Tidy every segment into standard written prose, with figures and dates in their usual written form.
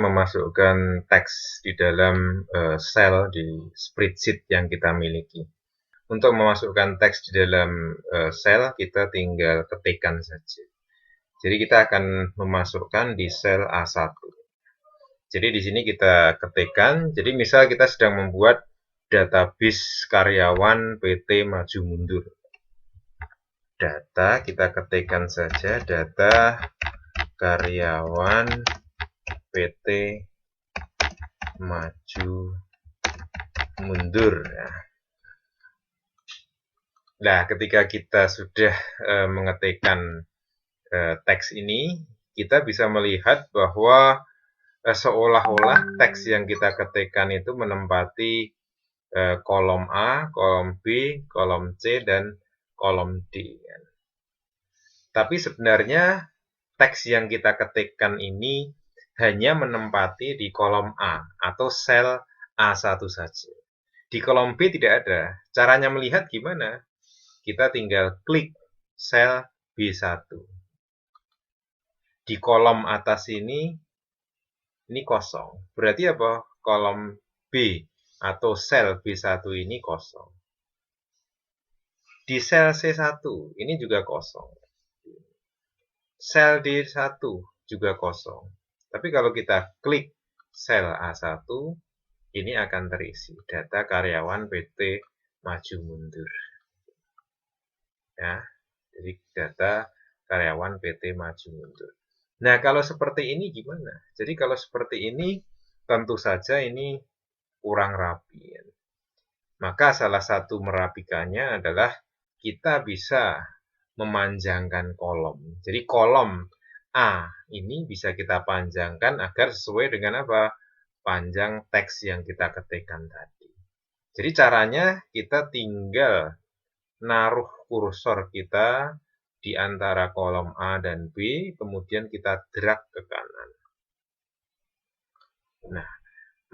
Memasukkan teks di dalam sel di spreadsheet yang kita miliki. Untuk memasukkan teks di dalam sel, kita tinggal ketikkan saja. Jadi kita akan memasukkan di sel A1. Jadi di sini kita ketikkan, jadi misal kita sedang membuat database karyawan PT Maju Mundur. Data, kita ketikkan saja data karyawan PT Maju Mundur. Nah, ketika kita sudah mengetikkan teks ini, kita bisa melihat bahwa seolah-olah teks yang kita ketikkan itu menempati kolom A, kolom B, kolom C, dan kolom D. Tapi sebenarnya teks yang kita ketikkan ini hanya menempati di kolom A atau sel A1 saja. Di kolom B tidak ada. Caranya melihat gimana? Kita tinggal klik sel B1. Di kolom atas ini kosong. Berarti apa? Kolom B atau sel B1 ini kosong. Di sel C1 ini juga kosong. Sel D1 juga kosong. Tapi kalau kita klik sel A1, ini akan terisi data karyawan PT Maju Mundur. Ya, jadi data karyawan PT Maju Mundur. Nah, kalau seperti ini gimana? Jadi kalau seperti ini, tentu saja ini kurang rapi. Maka salah satu merapikannya adalah kita bisa memanjangkan kolom. Jadi kolom A ini bisa kita panjangkan agar sesuai dengan apa? Panjang teks yang kita ketikkan tadi. Jadi caranya kita tinggal naruh kursor kita di antara kolom A dan B, kemudian kita drag ke kanan. Nah,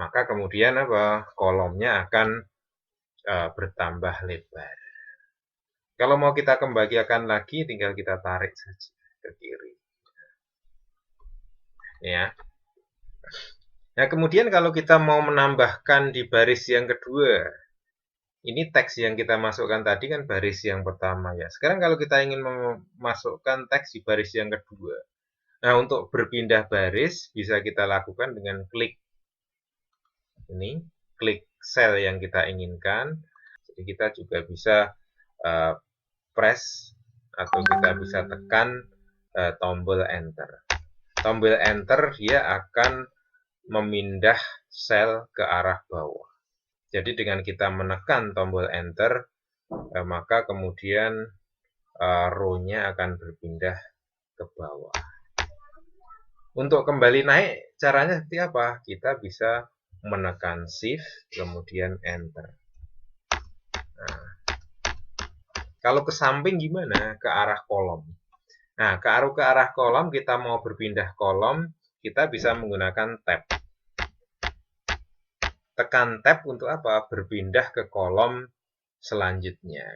maka kemudian apa? Kolomnya akan bertambah lebar. Kalau mau kita kembalikan lagi, tinggal kita tarik saja ke kiri. Ya. Nah, kemudian kalau kita mau menambahkan di baris yang kedua, ini teks yang kita masukkan tadi kan baris yang pertama ya. Sekarang kalau kita ingin memasukkan teks di baris yang kedua. Nah, untuk berpindah baris bisa kita lakukan dengan klik ini, klik sel yang kita inginkan. Jadi kita juga bisa press atau kita bisa tekan tombol enter. Tombol enter dia akan memindah sel ke arah bawah. Jadi dengan kita menekan tombol enter, maka kemudian row-nya akan berpindah ke bawah. Untuk kembali naik, caranya seperti apa? Kita bisa menekan shift, kemudian enter. Nah, kalau ke samping gimana? Ke arah kolom. Nah, ke arah kolom, kita mau berpindah kolom, kita bisa menggunakan tab. Tekan tab untuk apa? Berpindah ke kolom selanjutnya.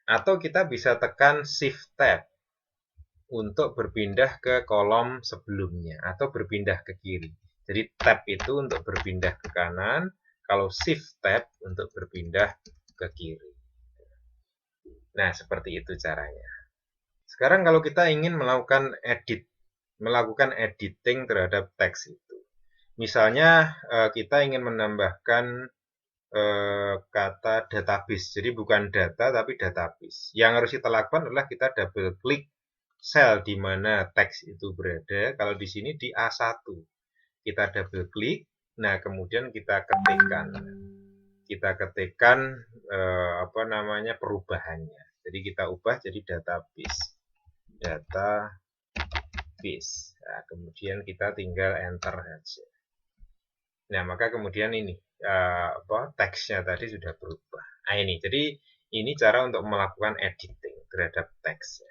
Atau kita bisa tekan shift tab untuk berpindah ke kolom sebelumnya atau berpindah ke kiri. Jadi tab itu untuk berpindah ke kanan, kalau shift tab untuk berpindah ke kiri. Nah, seperti itu caranya. Sekarang kalau kita ingin melakukan editing terhadap teks itu. Misalnya kita ingin menambahkan kata database. Jadi bukan data tapi database. Yang harus kita lakukan adalah kita double klik sel di mana teks itu berada. Kalau di sini di A1. Kita double klik. Nah, kemudian kita ketikkan. Kita ketikkan perubahannya. Jadi kita ubah jadi database. Database. Nah, kemudian kita tinggal enter saja. Nah, maka kemudian ini teksnya tadi sudah berubah. Nah, ini. Jadi ini cara untuk melakukan editing terhadap teks.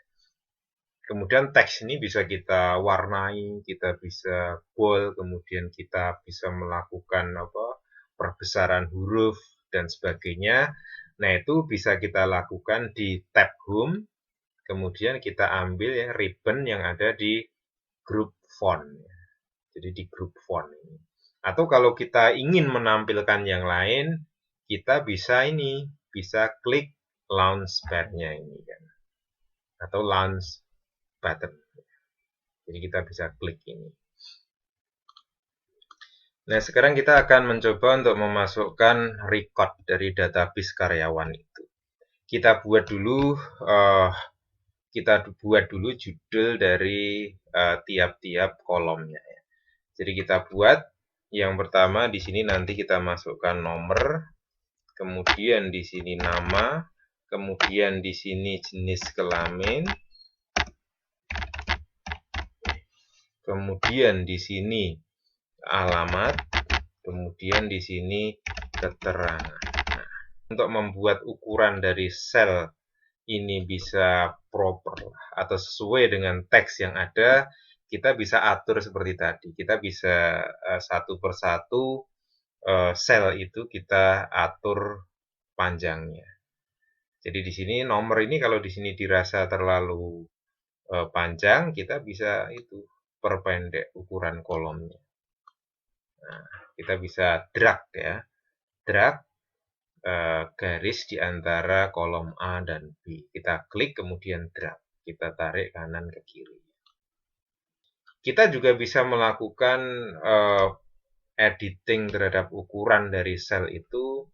Kemudian teks ini bisa kita warnai, kita bisa bold, kemudian kita bisa melakukan perbesaran huruf dan sebagainya. Nah, itu bisa kita lakukan di tab Home. Kemudian kita ambil ya ribbon yang ada di group font. Jadi di group font ini. Atau kalau kita ingin menampilkan yang lain, kita bisa klik launchpad-nya ini kan. Atau launch button. Jadi kita bisa klik ini. Nah, sekarang kita akan mencoba untuk memasukkan record dari database karyawan itu. Kita buat dulu judul dari tiap-tiap kolomnya. Jadi kita buat yang pertama di sini nanti kita masukkan nomor, kemudian di sini nama, kemudian di sini jenis kelamin, kemudian di sini alamat, kemudian di sini keterangan. Nah, untuk membuat ukuran dari sel ini bisa proper atau sesuai dengan teks yang ada, kita bisa atur seperti tadi. Kita bisa satu persatu sel itu kita atur panjangnya. Jadi di sini nomor ini kalau di sini dirasa terlalu panjang, kita bisa perpendek ukuran kolomnya. Nah, kita bisa drag ya, drag garis di antara kolom A dan B. Kita klik kemudian drag, kita tarik kanan ke kiri. Kita juga bisa melakukan editing terhadap ukuran dari sel itu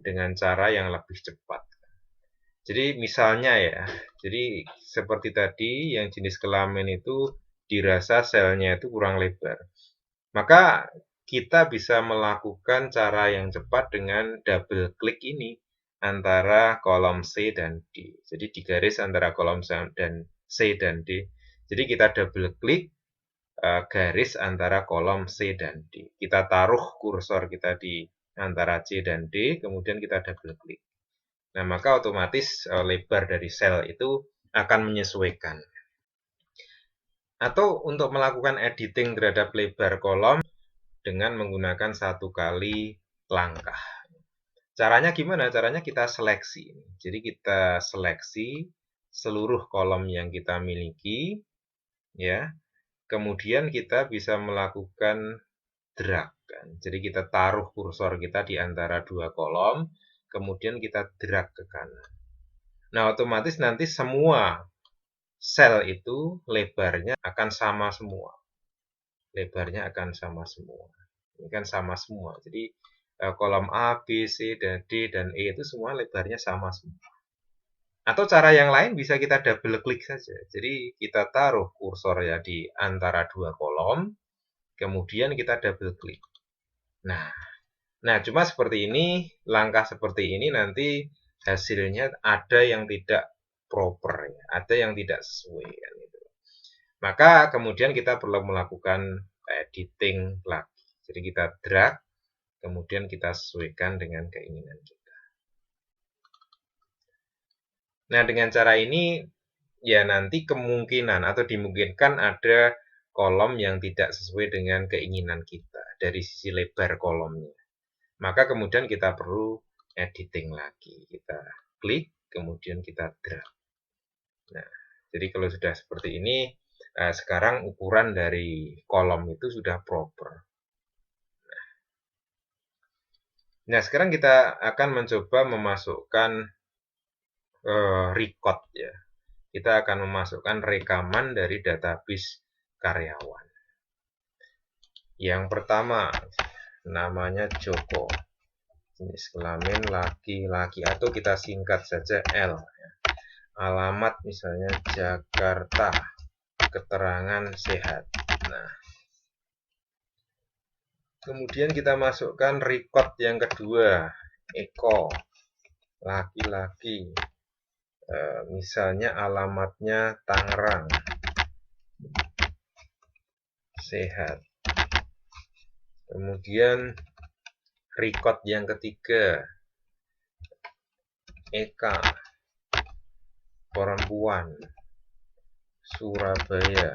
dengan cara yang lebih cepat. Jadi misalnya ya, jadi seperti tadi yang jenis kelamin itu dirasa selnya itu kurang lebar. Maka kita bisa melakukan cara yang cepat dengan double klik ini antara kolom C dan D. Jadi di garis antara kolom C dan D. Jadi kita double klik garis antara kolom C dan D. Kita taruh kursor kita di antara C dan D, kemudian kita double klik. Nah, maka otomatis lebar dari sel itu akan menyesuaikan. Atau untuk melakukan editing terhadap lebar kolom dengan menggunakan satu kali langkah. Caranya gimana? Caranya kita seleksi. Jadi kita seleksi seluruh kolom yang kita miliki, ya. Kemudian kita bisa melakukan drag. Jadi kita taruh kursor kita di antara dua kolom, kemudian kita drag ke kanan. Nah, otomatis nanti semua sel itu lebarnya akan sama semua. Lebarnya akan sama semua. Ini kan sama semua. Jadi kolom A, B, C, dan D, dan E itu semua lebarnya sama semua. Atau cara yang lain bisa kita double klik saja. Jadi kita taruh kursor ya di antara dua kolom, kemudian kita double klik. Nah, cuma seperti ini, langkah seperti ini nanti hasilnya ada yang tidak proper, ya, ada yang tidak sesuai. Kan, gitu. Maka kemudian kita perlu melakukan editing lagi. Jadi kita drag, kemudian kita sesuaikan dengan keinginan kita. Nah, dengan cara ini ya nanti kemungkinan atau dimungkinkan ada kolom yang tidak sesuai dengan keinginan kita dari sisi lebar kolomnya. Maka kemudian kita perlu editing lagi. Kita klik, kemudian kita drag. Nah, jadi kalau sudah seperti ini, sekarang ukuran dari kolom itu sudah proper. Nah, sekarang kita akan mencoba memasukkan record ya. Kita akan memasukkan rekaman dari database karyawan. Yang pertama, namanya Joko. Jenis kelamin laki-laki atau kita singkat saja L. Alamat misalnya Jakarta. Keterangan sehat. Nah, kemudian kita masukkan record yang kedua, Eko, laki-laki. Misalnya alamatnya Tangerang, sehat. Kemudian record yang ketiga, Eka, perempuan, Surabaya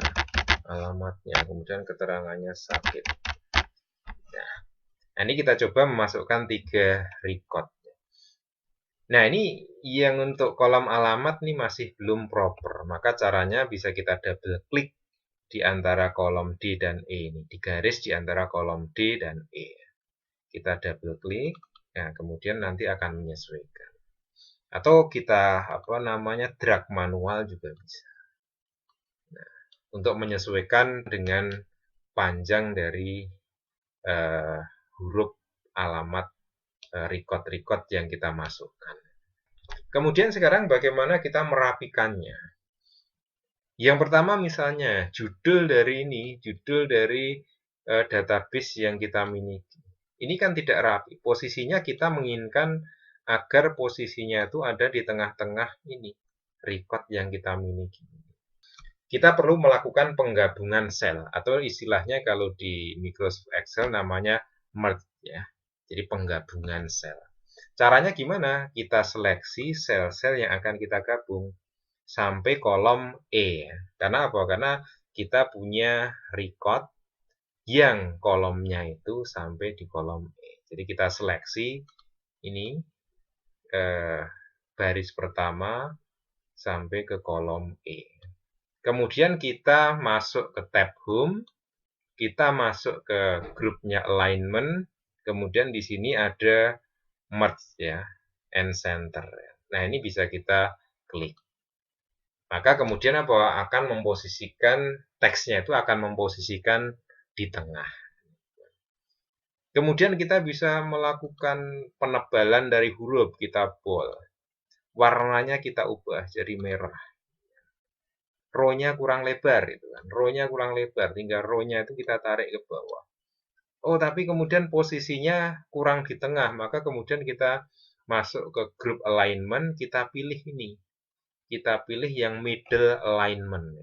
alamatnya, kemudian keterangannya sakit. Nah, ini kita coba memasukkan 3 record. Nah, ini yang untuk kolom alamat nih masih belum proper, maka caranya bisa kita double klik di antara kolom D dan E ini, di garis di antara kolom D dan E. Kita double klik, nah kemudian nanti akan menyesuaikan. Atau kita drag manual juga bisa. Nah, untuk menyesuaikan dengan panjang dari huruf alamat record-record yang kita masukkan. Kemudian sekarang bagaimana kita merapikannya? Yang pertama misalnya judul dari database yang kita miliki. Ini kan tidak rapi. Posisinya kita menginginkan agar posisinya itu ada di tengah-tengah ini, record yang kita miliki. Kita perlu melakukan penggabungan sel, atau istilahnya kalau di Microsoft Excel namanya merge ya. Jadi penggabungan sel. Caranya gimana? Kita seleksi sel-sel yang akan kita gabung sampai kolom E. Karena apa? Karena kita punya record yang kolomnya itu sampai di kolom E. Jadi kita seleksi ini baris pertama sampai ke kolom E. Kemudian kita masuk ke tab Home, kita masuk ke grupnya Alignment, kemudian di sini ada Merge ya, and Center. Nah, ini bisa kita klik. Maka kemudian apa? Akan memposisikan teksnya itu akan memposisikan di tengah. Kemudian kita bisa melakukan penebalan dari huruf, kita bold. Warnanya kita ubah jadi merah. Row-nya kurang lebar itu kan. Row-nya kurang lebar, tinggal row-nya itu kita tarik ke bawah. Oh, tapi kemudian posisinya kurang di tengah, maka kemudian kita masuk ke group alignment, kita pilih ini. Kita pilih yang middle alignment.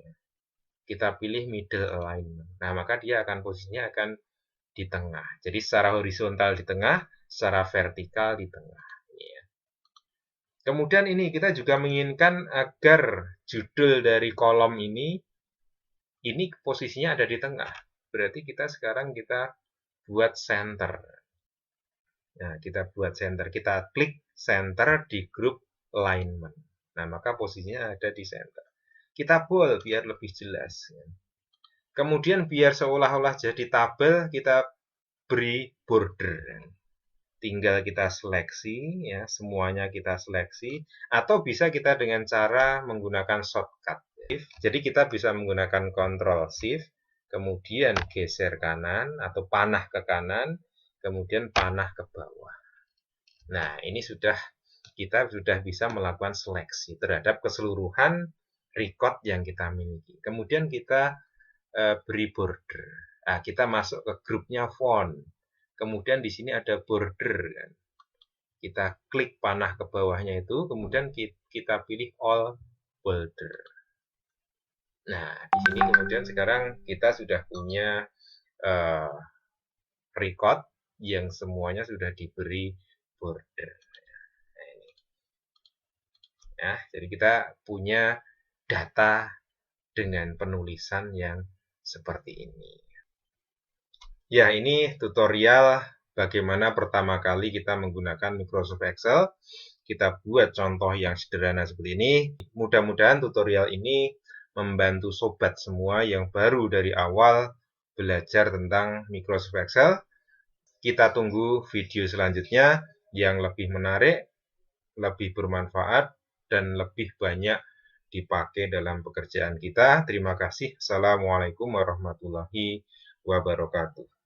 Kita pilih middle alignment. Nah, maka dia akan posisinya akan di tengah. Jadi secara horizontal di tengah, secara vertikal di tengah. Kemudian ini kita juga menginginkan agar judul dari kolom ini posisinya ada di tengah. Berarti sekarang kita buat center. Nah, kita buat center. Kita klik center di group alignment. Nah, maka posisinya ada di center. Kita bold biar lebih jelas. Kemudian biar seolah-olah jadi tabel, kita beri border. Tinggal kita seleksi, ya semuanya kita seleksi, atau bisa kita dengan cara menggunakan shortcut. Jadi kita bisa menggunakan Ctrl Shift, kemudian geser kanan atau panah ke kanan, kemudian panah ke bawah. Nah, ini kita sudah bisa melakukan seleksi terhadap keseluruhan record yang kita miliki. Kemudian kita beri border. Nah, kita masuk ke grupnya font. Kemudian di sini ada border kan. Kita klik panah ke bawahnya itu, kemudian kita pilih all border. Nah, di sini kemudian sekarang kita sudah punya record yang semuanya sudah diberi border. Nah, ini. Ya, jadi kita punya data dengan penulisan yang seperti ini. Ya, ini tutorial bagaimana pertama kali kita menggunakan Microsoft Excel. Kita buat contoh yang sederhana seperti ini. Mudah-mudahan tutorial ini membantu sobat semua yang baru dari awal belajar tentang Microsoft Excel. Kita tunggu video selanjutnya yang lebih menarik, lebih bermanfaat, dan lebih banyak dipakai dalam pekerjaan kita. Terima kasih. Assalamualaikum warahmatullahi wabarakatuh.